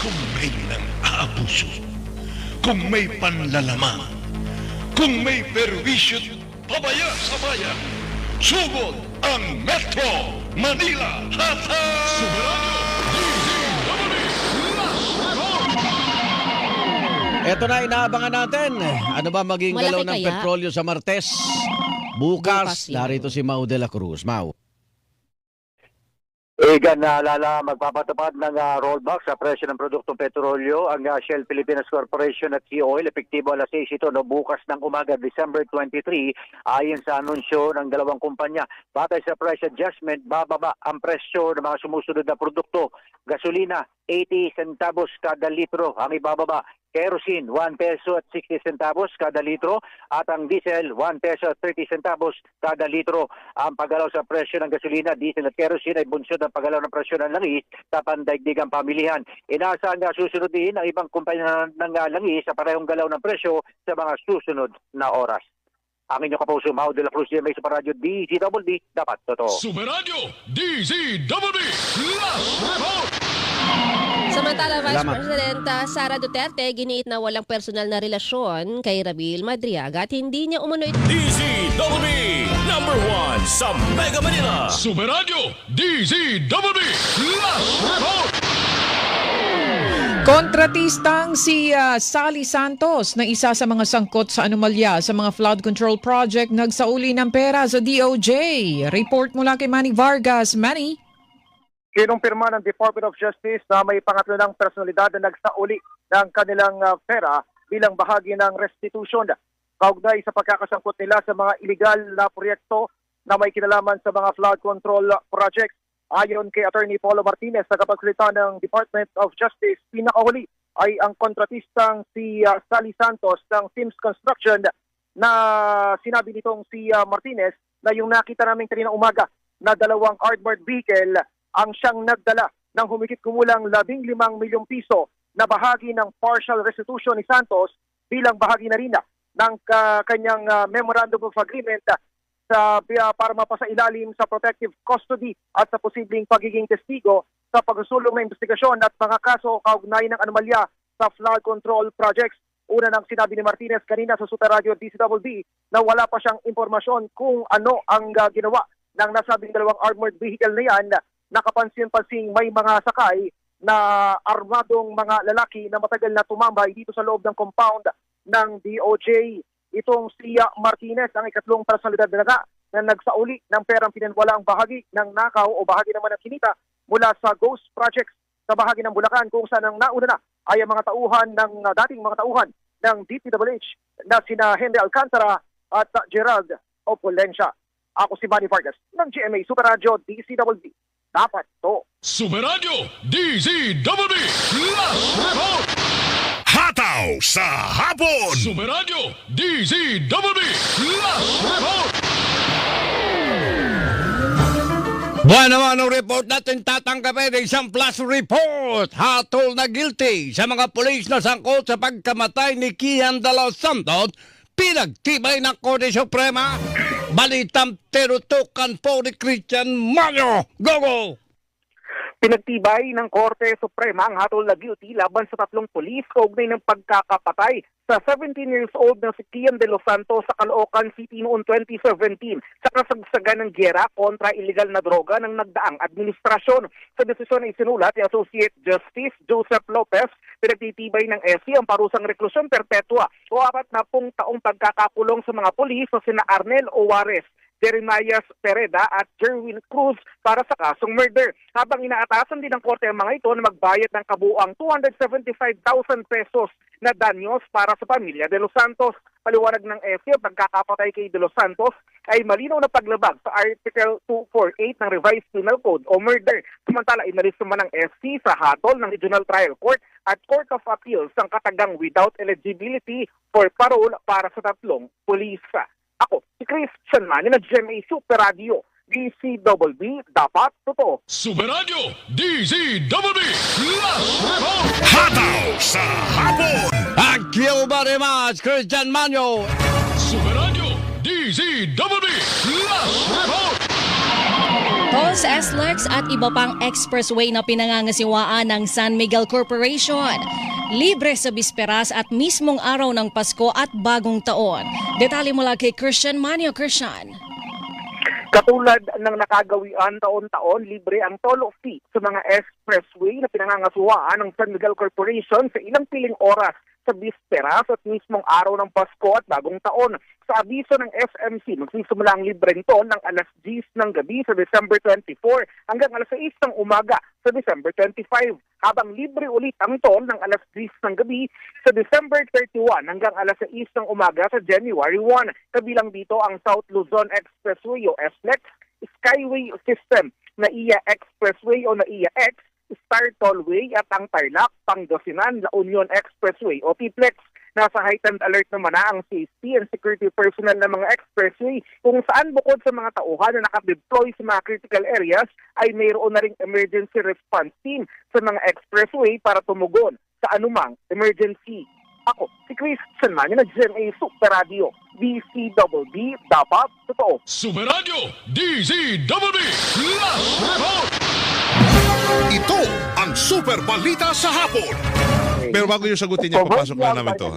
Kung may nang-aabuso, kung may panlalamang, kung may perwisyo't pabaya sa bayan, sugod ang Metro Manila Hatag! Soberano! Ito na inaabangan natin. Ano ba maging Malaki galaw ng kaya? petrolyo sa Martes? Bukas Bukas, yun. narito si Mau de la Cruz. Mau. Igan naalala magpapatupad ng rollback sa presyo ng produktong petrolyo ang Shell Philippines Corporation at Sea Oil epektibo alas 6 ito no, bukas ng umaga December 23 ayon sa anunsyo ng dalawang kumpanya. Batay sa price adjustment, bababa ang presyo ng mga sumusunod na produkto. Gasolina 80 centavos kada litro ang ibababa. Kerosene, 1 peso at 60 centavos kada litro at ang diesel, 1 peso at 30 centavos kada litro. Ang paggalaw sa presyo ng gasolina, diesel at kerosene ay bunsod ng paggalaw ng presyo ng langis sa pandaigdigang pamilihan. Inaasahan na susunod din ang ibang kumpanya ng langis sa parehong galaw ng presyo sa mga susunod na oras. Ang inyong kapuso, Mau de la Cruz, GMA Super Radio, DZWD, dapat totoo. Superadyo DZWB Last Report! Samantala, Vice Salamat. President Sara Duterte giniit na walang personal na relasyon kay Rabil Madriaga at hindi niya umano ito. DZWB number 1 sa Mega Manila. Superadyo DZWB Last Report! Kontratistang si Sally Santos na isa sa mga sangkot sa anomalya sa mga flood control project nagsauli ng pera sa DOJ. Report mula kay Manny Vargas. Manny? Kinumpirma ng Department of Justice na may pangatlo ng personalidad na nagsauli ng kanilang pera bilang bahagi ng restitution. Kaugnay sa pagkakasangkot nila sa mga illegal na proyekto na may kinalaman sa mga flood control projects. Ayon kay Attorney Paulo Martinez, tagapagsalita ng Department of Justice, pinakahuli ay ang kontratistang si Sally Santos ng Sims Construction na sinabi nitong si Martinez na yung nakita namin kanina umaga na dalawang armored vehicle ang siyang nagdala ng humigit kumulang 15 milyong piso na bahagi ng partial restitution ni Santos bilang bahagi na rin ng kanyang Memorandum of Agreement para mapasailalim sa protective custody at sa posibleng pagiging testigo sa pagsusulong ng investigasyon at mga kaso kaugnay ng anomalya sa flood control projects. Una nang sinabi ni Martinez kanina sa Super Radio DCWB na wala pa siyang impormasyon kung ano ang ginawa ng nasabing dalawang armored vehicle na yan. Nakapansin-pansing may mga sakay na armadong mga lalaki na matagal na tumambay dito sa loob ng compound ng DOJ. Itong si Martinez ang ikatlong personalidad na nagsauli ng perang pinanwalaang bahagi ng nakaw o bahagi naman ng kinita mula sa Ghost Projects sa bahagi ng Bulacan kung saan ang nauna na ay ang mga tauhan ng dating mga tauhan ng DPWH na sina Henry Alcantara at Gerald Opolensya. Ako si Manny Vargas ng GMA Super Radio DCWB. Dapat to. Superadyo DZWB Last Report! Hataw sa hapon. Superadyo DZWB Last Report! Buwan naman ang report natin tatanggapin ng isang flash report. Hatol na guilty sa mga pulis na sangkot sa pagkamatay ni Kian de los Santos. Pinagtibay ng Korte Suprema. Balitang tinutukan po ni Christian Mayo. Go! Pinagtibay ng Korte Suprema ang hatol na guilty laban sa tatlong pulis kaugnay ng pagkakapatay sa 17 years old na si Kian de los Santos sa Caloocan City noong 2017 sa kasagsagan ng gyera kontra illegal na droga ng nagdaang administrasyon. Sa desisyon na isinulat ni Associate Justice Joseph Lopez, pinagtitibay ng SC ang parusang reklusyon perpetua o 40 taong pagkakakulong sa mga pulis na sina Arnel Owares, Jeremias Pereda at Jerwin Cruz para sa kasong murder. Habang inaatasan din ng korte ang mga ito na magbayad ng kabuuang 275,000 pesos na danyos para sa pamilya de los Santos. Paliwanag ng SC, pagkakapatay kay de los Santos ay malinaw na paglabag sa Article 248 ng Revised Penal Code o murder. Samantala, inalis naman ng SC sa hatol ng Regional Trial Court at Court of Appeals ang katagang without eligibility for parole para sa tatlong pulis. Ako, si Christian Manny ng GMA Super Radio, DCWB, dapat totoo. Superadyo DZWB Last Report! Hataw sa hapon. Thank you very much, Christian Mayo. Superadyo DZWB Last Report! Tolls, SLEX at iba pang expressway na pinangangasiwaan ng San Miguel Corporation. Libre sa bisperas at mismong araw ng Pasko at Bagong Taon. Detalye mula kay Christian Manio. Christian. Katulad ng nakagawian taon-taon, libre ang toll fee sa mga expressway na pinangangasuhaan ng San Miguel Corporation sa ilang piling oras sa bisperas at mismong araw ng Pasko at Bagong Taon. Sa abiso ng SMC, magsisimula ang libreng toll ng alas 10 ng gabi sa December 24 hanggang alas 6 ng umaga sa December 25, habang libre ulit ang toll ng alas 10 ng gabi sa December 31 hanggang alas 6 ng umaga sa January 1. Kabilang dito ang South Luzon Expressway o SLEX, Skyway System, NAIA Expressway o NAIA X, Star Tollway at ang Tarlac, Pangasinan, La Union Expressway o TPLEX. Nasa heightened alert naman na ang safety and security personnel ng mga expressway kung saan bukod sa mga tauhan na nakadeploy sa mga critical areas ay mayroon na ring emergency response team sa mga expressway para tumugon sa anumang emergency. Ako, si Christian Manio na GMA Super Radio, DCWB, dapat totoo. Super Radio DZBB Last Report! Ito ang Super Balita sa Hapon. Pero bago yung sagutin niya, papasok na namin to.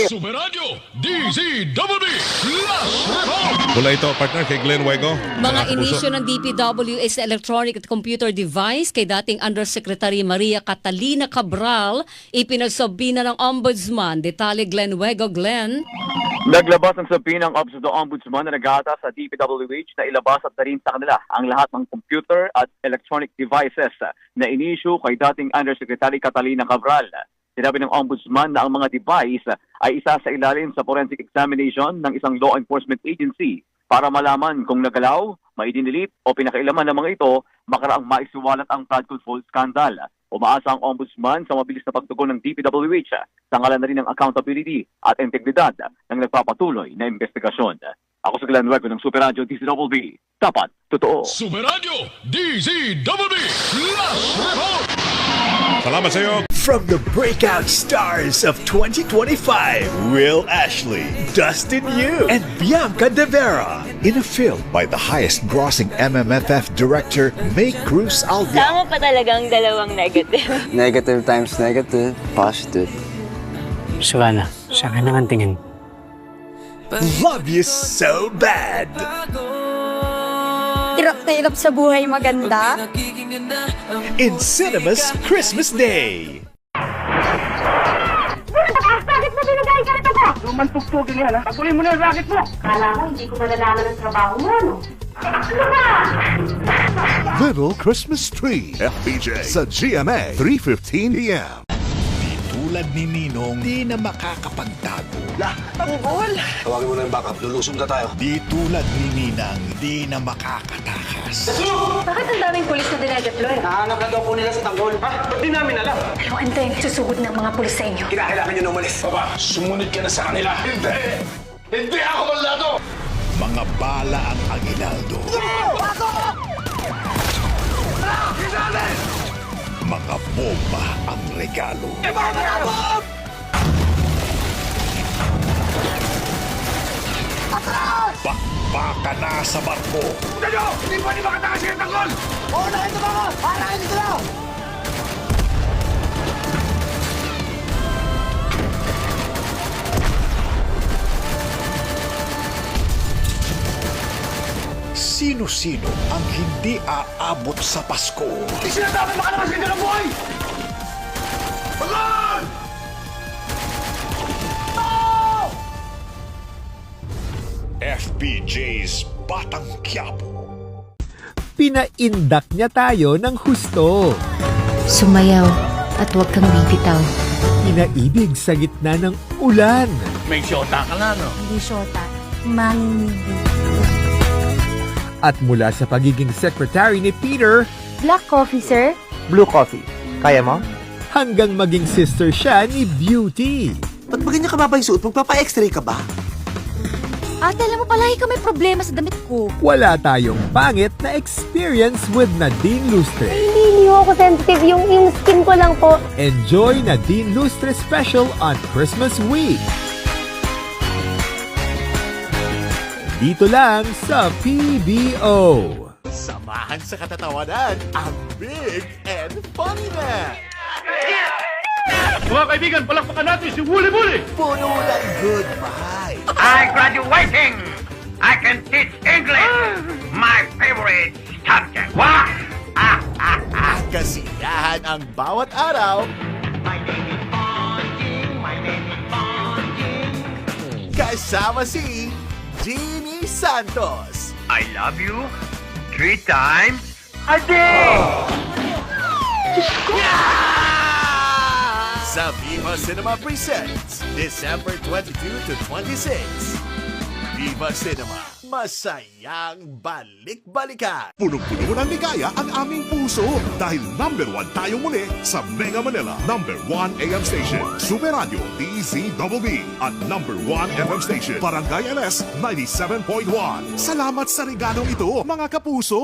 Super Radio DZBB Last Report! Mula ito, partner, kay Glenn Wego. Mga inisyo ng DPWH na electronic at computer device kay dating Undersecretary Maria Catalina Cabral, ipinagsabi na ng Ombudsman. Detalye Glenn Wego. Glenn. Naglabas ang sabi ng Office of the Ombudsman na nagata sa DPWH na ilabas at tarin sa kanila ang lahat ng computer at electronic devices na inisyu kay dating Undersecretary Catalina Cabral. Sinabi ng Ombudsman na ang mga device ay isa sa ilalim sa forensic examination ng isang law enforcement agency para malaman kung nagalaw, maidinilit o pinakailaman ng mga ito makaraang maisuwalat ang flood control scandal. Umaasa ang Ombudsman sa mabilis na pagtugon ng DPWH sa ngalan na rin ng accountability at integridad ng nagpapatuloy na investigasyon. Ako sa Glenn Wego ng Super Radio DZBB. Dapat totoo. Super Radio DZBB Last Report! Salamat sa iyo. From the breakout stars of 2025, Will Ashley, Dustin Yu, and Bianca De Vera, in a film by the highest-grossing MMFF director, May Cruz Alvia. Tama pa talagang dalawang negative. Negative times negative, positive. Savannah, sa akin ang tingin. Love You So Bad. Hirap na hirap sa buhay maganda. In cinemas Christmas Day. Bakit mo binigay ka nito ko? Lumang tugtugin yan, ha? Pagulin mo na yung racket mo! Kala ko hindi ko malalaman ang trabaho mo, ano? Ano ba? Little Christmas Tree. FBJ sa GMA 3:15 p.m. Tulad ni Ninong, di na makakapagtago. Tanggol! Tawagin mo na yung backup, lulusong na tayo. Di tulad ni Ninang, di na makakatakas. Bakit ang daming pulis na dinedeploy? Nahanap na daw po nila sa Tanggol. Ba't di namin alam? Pero antay, susugod ng mga pulis sa inyo. Kinakailangan nyo na umalis. Baba, sumunod ka na sa kanila. Hindi! Hindi ako mandado! Mga bala ang Aguinaldo. Mga bomba ang regalo. Bakbaka na sa barko. Hindi pa di makatakas yung tanggol! Sino-sino ang hindi aabot sa Pasko? Hindi sila dapat makalakas ng buhay! Bagon! FPJ's Batang Quiapo. Pinaindak niya tayo ng husto. Sumayaw at huwag kang bibitaw. Pinaibig sa gitna ng ulan. May syota ka na, no? Hindi syota, manginibig. At mula sa pagiging secretary ni Peter, Black coffee, sir? Blue coffee. Kaya mo? hanggang maging sister siya ni Beauty. Ba't ba ganyan ka ba yung suot? Magpapa-x-ray ka ba? Ate, alam mo palagi ka may problema sa damit ko. Wala tayong pangit na experience with Nadine Lustre. Hindi ako sensitive. Yung skin ko lang po. Enjoy Nadine Lustre special on Christmas week. Dito lang sa PBO. Samahan sa katatawanan ang Big and Funny na! Mga kaibigan, palakpakan natin si Wuli Wuli! Puno ng good vibes! I graduating! I can teach English! My favorite subject! Wow! At kasiyahan ang bawat araw. My name is Bonjing! My name is Bonjing! Kasama si Jimmy Santos. I love you 3 times a day! Sa Viva Cinema Presents, December 22 to 26. Viva Cinema, masayang balik-balikan. Punong-puno ng ligaya ang aming puso dahil number 1 tayo muli sa Mega Manila number 1 AM station, Super Radio DZBB at number 1 FM station, Barangay LS 97.1. Salamat sa regalong ito, mga kapuso!